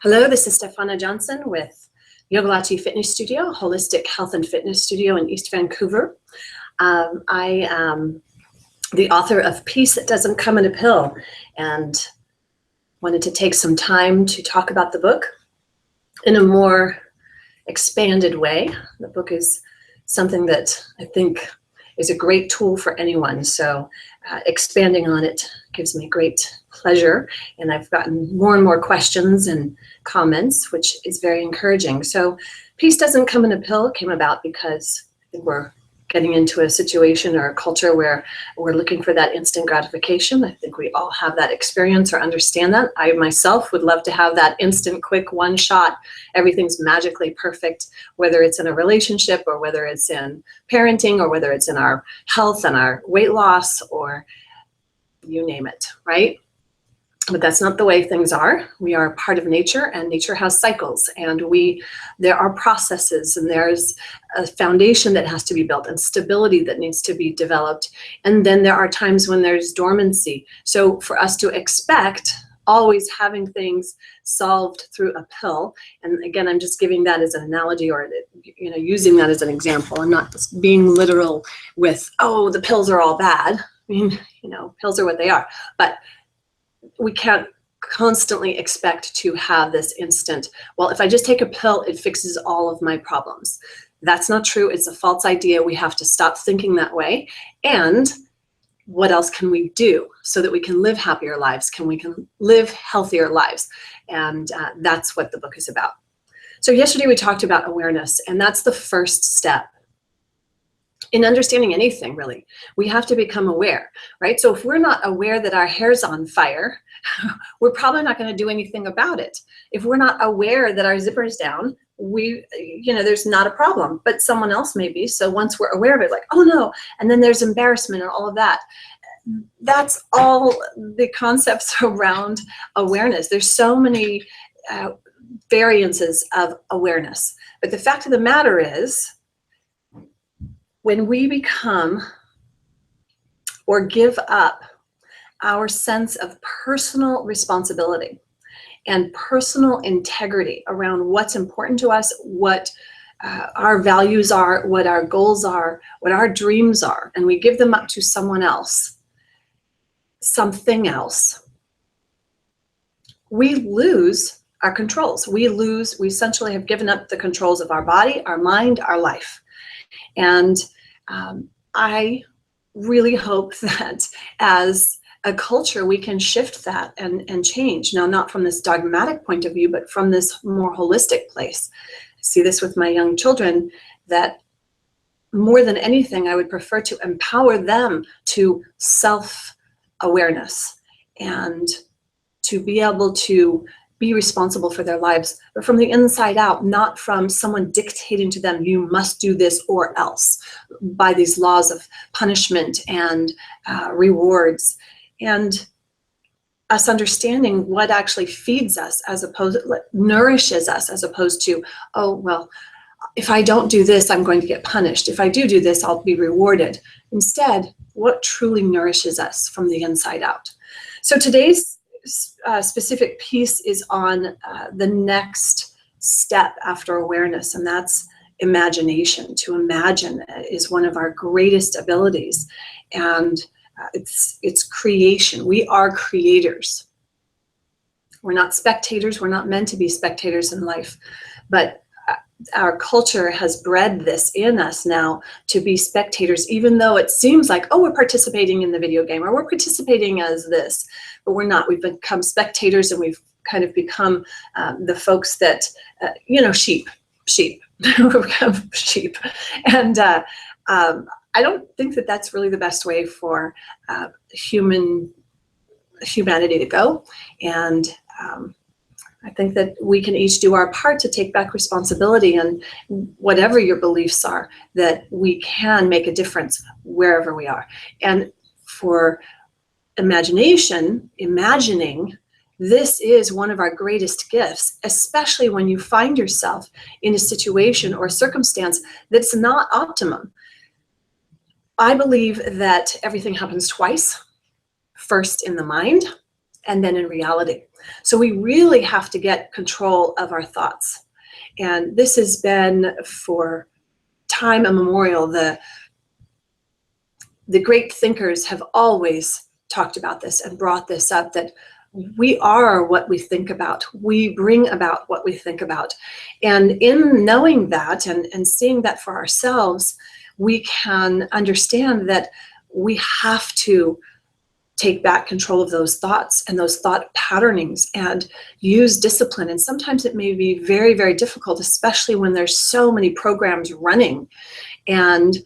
Hello, this is Stephana Johnson with Yogalati Fitness Studio, holistic health and fitness studio in East Vancouver. I am the author of Peace That Doesn't Come in a Pill, and wanted to take some time to talk about the book in a more expanded way. The book is something that I think is a great tool for anyone, so expanding on it gives me great pleasure, and I've gotten more and more questions and comments, which is very encouraging. So Peace Doesn't Come in a Pill came about because I think we're getting into a situation or a culture where we're looking for that instant gratification. I think we all have that experience or understand that. I myself would love to have that instant, quick, one shot, everything's magically perfect, whether it's in a relationship or whether it's in parenting or whether it's in our health and our weight loss or you name it, right? But that's not the way things are. We are part of nature, and nature has cycles, and there are processes, and there's a foundation that has to be built and stability that needs to be developed. And then there are times when there's dormancy. So for us to expect always having things solved through a pill, and again, I'm just giving that as an analogy, or using that as an example. I'm not being literal with, oh, the pills are all bad. I mean, pills are what they are, but we can't constantly expect to have this instant, well, if I just take a pill, it fixes all of my problems. That's not true. It's a false idea. We have to stop thinking that way. And what else can we do so that we can live happier lives? We can live healthier lives? And that's what the book is about. So yesterday we talked about awareness, and that's the first step in understanding anything, really. We have to become aware, right? So if we're not aware that our hair's on fire, we're probably not going to do anything about it. If we're not aware that our zipper's down, there's not a problem, but someone else may be. So once we're aware of it, like, oh no, and then there's embarrassment and all of that. That's all the concepts around awareness. There's so many variances of awareness. But the fact of the matter is, when we become or give up our sense of personal responsibility and personal integrity around what's important to us, what our values are, what our goals are, what our dreams are, and we give them up to someone else, something else, we lose our controls. We essentially have given up the controls of our body, our mind, our life. And I really hope that as a culture, we can shift that and change. Now, not from this dogmatic point of view, but from this more holistic place. I see this with my young children, that more than anything, I would prefer to empower them to self-awareness and to be able to be responsible for their lives, but from the inside out, not from someone dictating to them, you must do this or else, by these laws of punishment and rewards, and us understanding what actually feeds us, nourishes us, as opposed to, oh, well, if I don't do this, I'm going to get punished. If I do this, I'll be rewarded. Instead, what truly nourishes us from the inside out. So today's specific piece is on the next step after awareness, and that's imagination. To imagine is one of our greatest abilities, and it's creation. We are creators. We're not spectators. We're not meant to be spectators in life, but our culture has bred this in us now to be spectators, even though it seems like, oh, we're participating in the video game, or we're participating as this, but we're not. We've become spectators, and we've kind of become the folks that, sheep. We've become sheep. And I don't think that that's really the best way for humanity to go. And I think that we can each do our part to take back responsibility, and whatever your beliefs are, that we can make a difference wherever we are. And for imagining, this is one of our greatest gifts, especially when you find yourself in a situation or circumstance that's not optimum. I believe that everything happens twice. First in the mind, and then in reality. So we really have to get control of our thoughts. And this has been for time immemorial. The great thinkers have always talked about this and brought this up, that we are what we think about. We bring about what we think about. And in knowing that and seeing that for ourselves, we can understand that we have to take back control of those thoughts and those thought patternings and use discipline. And sometimes it may be very, very difficult, especially when there's so many programs running. And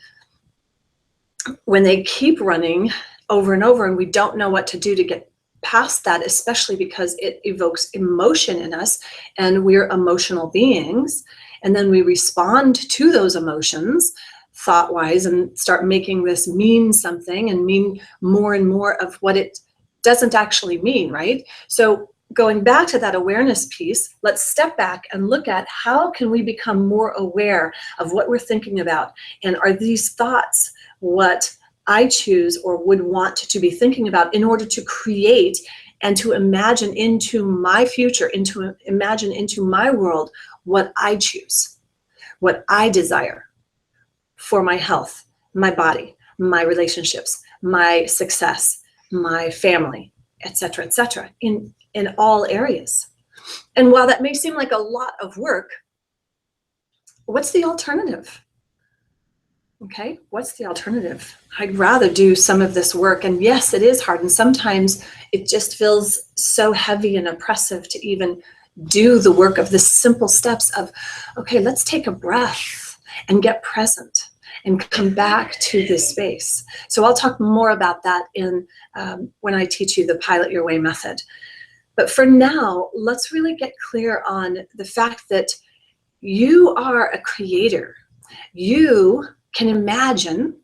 when they keep running over and over and we don't know what to do to get past that, especially because it evokes emotion in us and we're emotional beings, and then we respond to those emotions thought-wise and start making this mean something and mean more and more of what it doesn't actually mean, right? So going back to that awareness piece, let's step back and look at how can we become more aware of what we're thinking about, and are these thoughts what I choose or would want to be thinking about in order to create and to imagine into my future, imagine into my world what I choose, what I desire for my health, my body, my relationships, my success, my family, etc., in all areas. And while that may seem like a lot of work, what's the alternative? Okay, what's the alternative? I'd rather do some of this work. And yes, it is hard. And sometimes it just feels so heavy and oppressive to even do the work of the simple steps of, okay, let's take a breath and get present and come back to this space. So I'll talk more about that in when I teach you the Pilot Your Way method. But for now, let's really get clear on the fact that you are a creator. You can imagine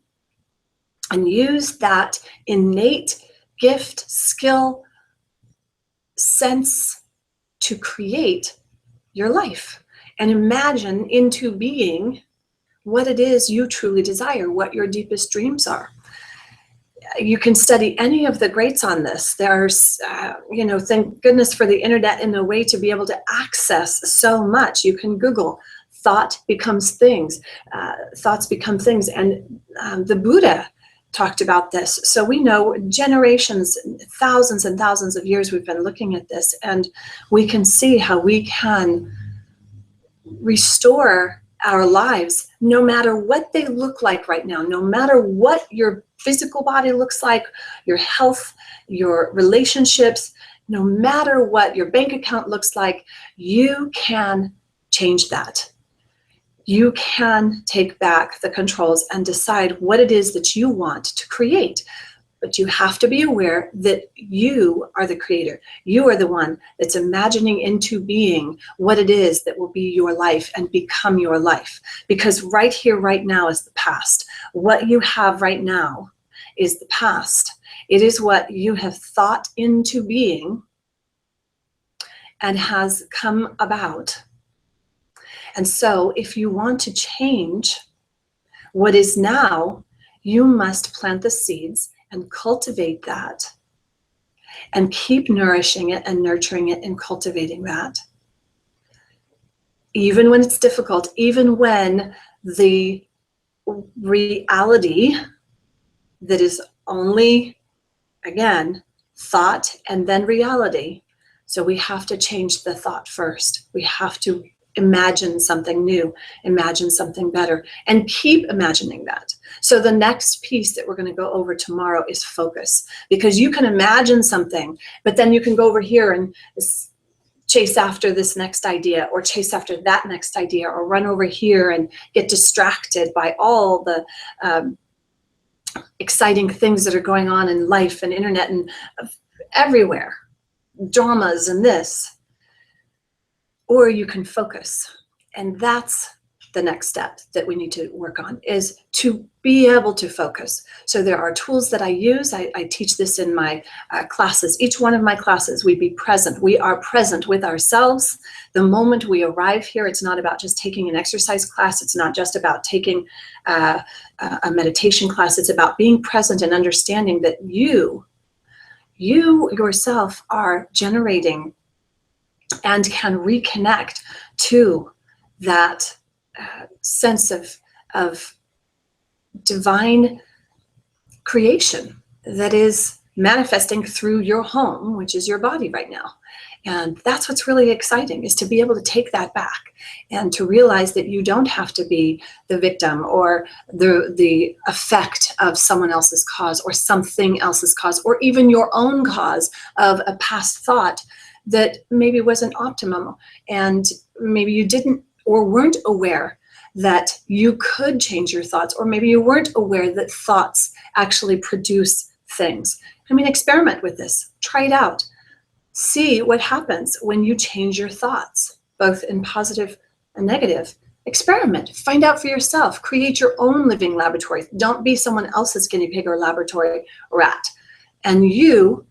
and use that innate gift, skill, sense to create your life and imagine into being what it is you truly desire, what your deepest dreams are. You can study any of the greats on this. There's, thank goodness for the internet and a way to be able to access so much. You can Google thought becomes things, thoughts become things. And the Buddha talked about this. So we know generations, thousands and thousands of years we've been looking at this, and we can see how we can restore our lives no matter what they look like right now, no matter what your physical body looks like, your health, your relationships, no matter what your bank account looks like, you can change that. You can take back the controls and decide what it is that you want to create. But you have to be aware that you are the creator. You are the one that's imagining into being what it is that will be your life and become your life. Because right here, right now is the past. What you have right now is the past. It is what you have thought into being and has come about. And so if you want to change what is now, you must plant the seeds and cultivate that and keep nourishing it and nurturing it and cultivating that. Even when it's difficult, even when the reality that is only, again, thought and then reality. So we have to change the thought first. We have to imagine something new, imagine something better, and keep imagining that. So the next piece that we're going to go over tomorrow is focus, because you can imagine something, but then you can go over here and chase after this next idea or chase after that next idea or run over here and get distracted by all the exciting things that are going on in life and internet and everywhere, dramas and this. Or you can focus. And that's the next step that we need to work on, is to be able to focus. So there are tools that I use. I teach this in my classes. Each one of my classes, we be present. We are present with ourselves. The moment we arrive here, it's not about just taking an exercise class. It's not just about taking a meditation class. It's about being present and understanding that you you yourself are generating and can reconnect to that sense of divine creation that is manifesting through your home, which is your body right now. And that's what's really exciting, is to be able to take that back and to realize that you don't have to be the victim or the effect of someone else's cause or something else's cause, or even your own cause of a past thought that maybe wasn't optimum, and maybe you didn't or weren't aware that you could change your thoughts, or maybe you weren't aware that thoughts actually produce things. I mean, experiment with this, try it out. See what happens when you change your thoughts, both in positive and negative. Experiment, find out for yourself, create your own living laboratory. Don't be someone else's guinea pig or laboratory rat. And you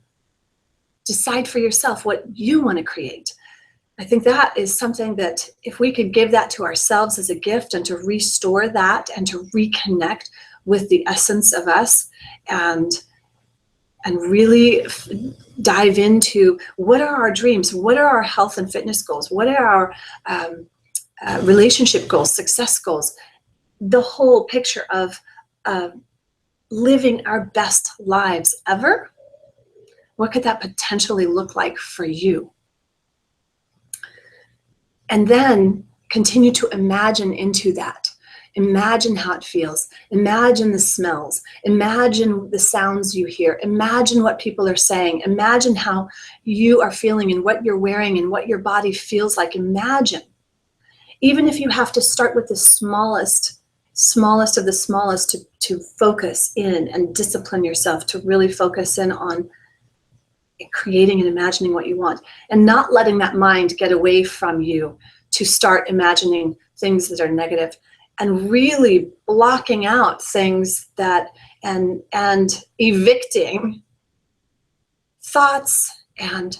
decide for yourself what you want to create. I think that is something that if we could give that to ourselves as a gift, and to restore that and to reconnect with the essence of us, and really dive into what are our dreams, what are our health and fitness goals, what are our relationship goals, success goals, the whole picture of living our best lives ever. What could that potentially look like for you? And then continue to imagine into that. Imagine how it feels. Imagine the smells. Imagine the sounds you hear. Imagine what people are saying. Imagine how you are feeling and what you're wearing and what your body feels like. Imagine. Even if you have to start with the smallest of the smallest, to focus in and discipline yourself to really focus in on creating and imagining what you want, and not letting that mind get away from you to start imagining things that are negative, and really blocking out things that and evicting thoughts and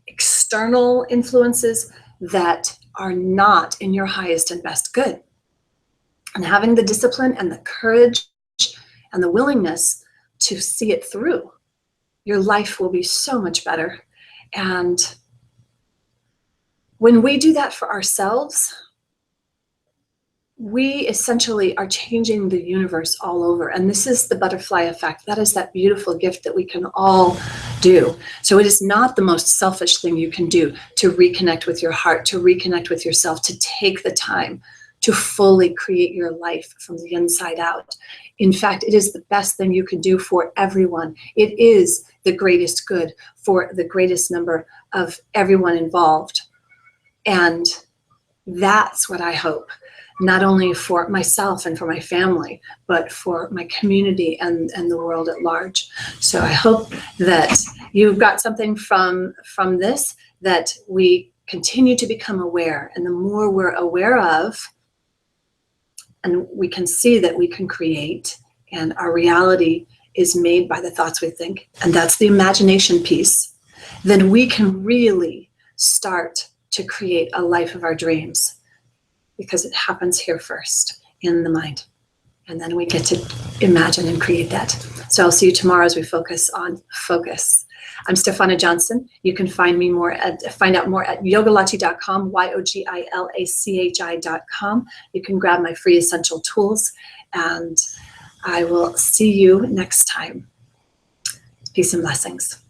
external influences that are not in your highest and best good. And having the discipline and the courage and the willingness to see it through, your life will be so much better. And when we do that for ourselves, we essentially are changing the universe all over. And this is the butterfly effect. That is that beautiful gift that we can all do. So it is not the most selfish thing you can do to reconnect with your heart, to reconnect with yourself, to take the time to fully create your life from the inside out. In fact, it is the best thing you can do for everyone. It is the greatest good for the greatest number of everyone involved. And that's what I hope, not only for myself and for my family, but for my community and the world at large. So I hope that you've got something from this, that we continue to become aware. And the more we're aware of, and we can see that we can create, and our reality is made by the thoughts we think, and that's the imagination piece, then we can really start to create a life of our dreams, because it happens here first, in the mind. And then we get to imagine and create that. So I'll see you tomorrow as we focus on focus. I'm Stephana Johnson. You can find out more at yogalachi.com, YOGILACHI.com. You can grab my free essential tools, and I will see you next time. Peace and blessings.